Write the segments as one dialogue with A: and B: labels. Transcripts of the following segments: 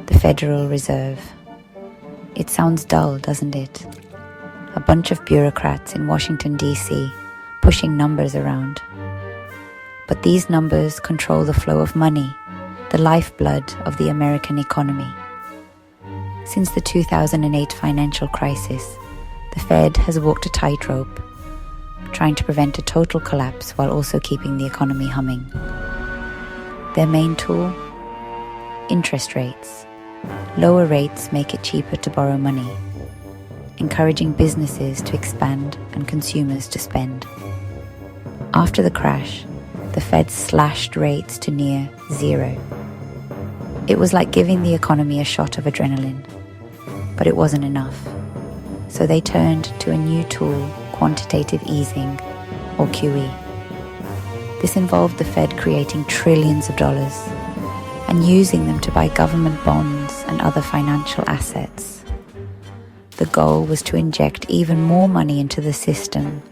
A: the Federal Reserve. It sounds dull, doesn't it? A bunch of bureaucrats in Washington, D.C., pushing numbers around. But these numbers control the flow of money, the lifeblood of the American economy. Since the 2008 financial crisis, the Fed has walked a tightrope, trying to prevent a total collapse while also keeping the economy humming. Their main tool? Interest rates. Lower rates make it cheaper to borrow money, encouraging businesses to expand and consumers to spend. After the crash, the Fed slashed rates to near zero. It was like giving the economy a shot of adrenaline, but it wasn't enough. So they turned to a new tool, quantitative easing, or QE. This involved the Fed creating trillions of dollars and using them to buy government bonds and other financial assets. The goal was to inject even more money into the system,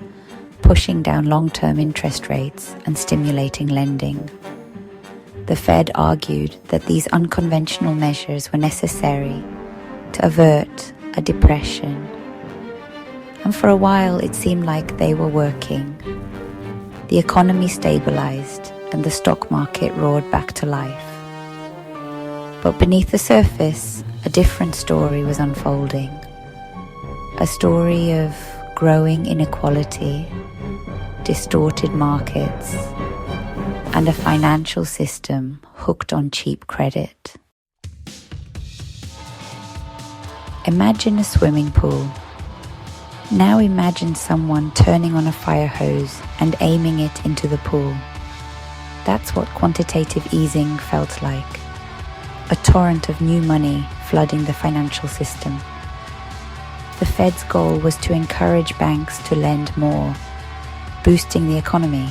A: pushing down long-term interest rates and stimulating lending. The Fed argued that these unconventional measures were necessary to avert a depression. And for a while it seemed like they were working. The economy stabilized and the stock market roared back to life. But beneath the surface, a different story was unfolding. A story of growing inequality, distorted markets, and a financial system hooked on cheap credit. Imagine a swimming pool. Now imagine someone turning on a fire hose and aiming it into the pool. That's what quantitative easing felt like. A torrent of new money flooding the financial system. The Fed's goal was to encourage banks to lend more, boosting the economy.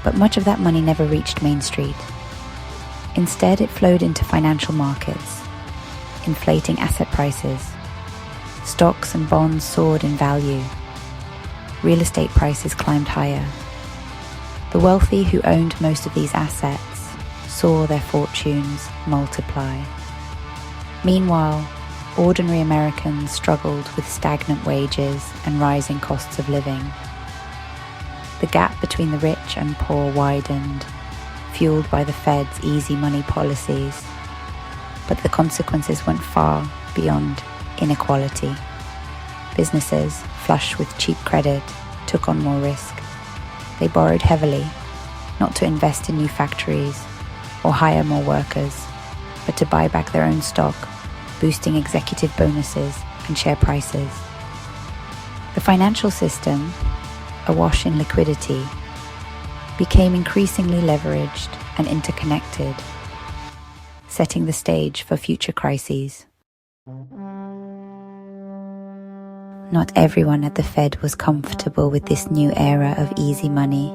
A: But much of that money never reached Main Street. Instead, it flowed into financial markets, inflating asset prices. Stocks and bonds soared in value. Real estate prices climbed higher. The wealthy who owned most of these assets saw their fortunes multiply. Meanwhile, ordinary Americans struggled with stagnant wages and rising costs of living. The gap between the rich and poor widened, fueled by the Fed's easy money policies. But the consequences went far beyond inequality. Businesses, flush with cheap credit, took on more risk. They borrowed heavily, not to invest in new factories or hire more workers, but to buy back their own stock, boosting executive bonuses and share prices. The financial system, awash in liquidity, became increasingly leveraged and interconnected, setting the stage for future crises. Not everyone at the Fed was comfortable with this new era of easy money.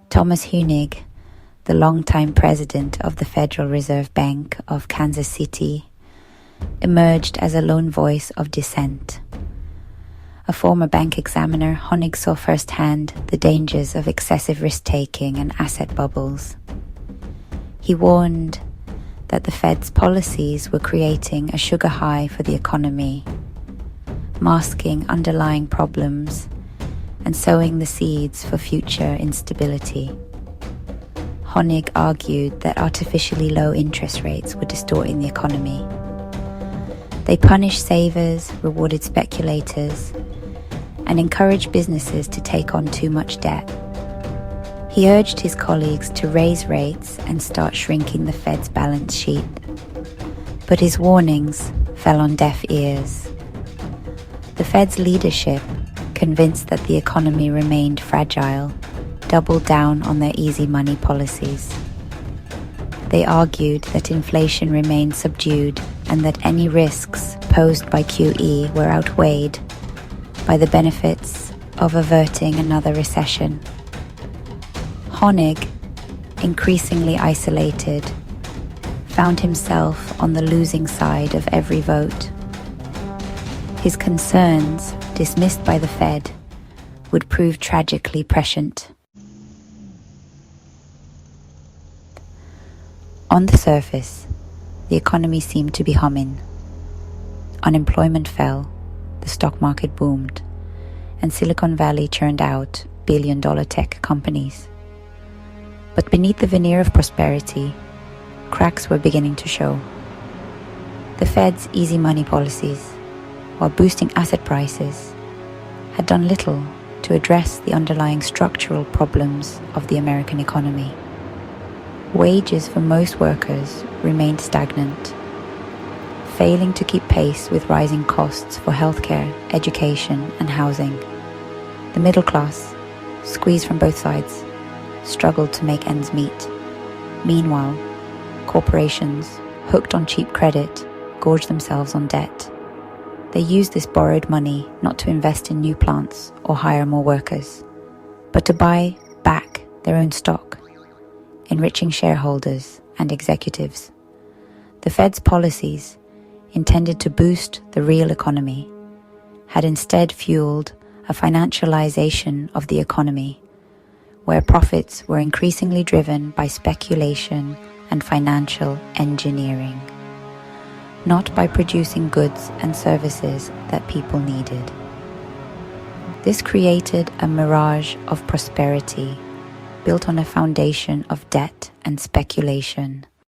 A: Thomas Hunig, the longtime president of the Federal Reserve Bank of Kansas City, emerged as a lone voice of dissent. A former bank examiner, Hunig saw firsthand the dangers of excessive risk-taking and asset bubbles. He warned that the Fed's policies were creating a sugar high for the economy, masking underlying problems and sowing the seeds for future instability. Hunig argued that artificially low interest rates were distorting the economy. They punished savers, rewarded speculators, and encouraged businesses to take on too much debt. He urged his colleagues to raise rates and start shrinking the Fed's balance sheet. But his warnings fell on deaf ears. The Fed's leadership, convinced that the economy remained fragile, doubled down on their easy money policies. They argued that inflation remained subdued and that any risks posed by QE were outweighed by the benefits of averting another recession. Hunig, increasingly isolated, found himself on the losing side of every vote. His concerns, dismissed by the Fed, would prove tragically prescient. On the surface, the economy seemed to be humming. Unemployment fell, the stock market boomed, and Silicon Valley churned out billion-dollar tech companies. But beneath the veneer of prosperity, cracks were beginning to show. The Fed's easy money policies, while boosting asset prices, had done little to address the underlying structural problems of the American economy. Wages for most workers remained stagnant, failing to keep pace with rising costs for healthcare, education, and housing. The middle class, squeezed from both sides, struggled to make ends meet. Meanwhile, corporations, hooked on cheap credit, gorged themselves on debt. They used this borrowed money not to invest in new plants or hire more workers, but to buy back their own stock, enriching shareholders and executives. The Fed's policies, intended to boost the real economy, had instead fueled a financialization of the economy, where profits were increasingly driven by speculation and financial engineering, not by producing goods and services that people needed. This created a mirage of prosperity built on a foundation of debt and speculation.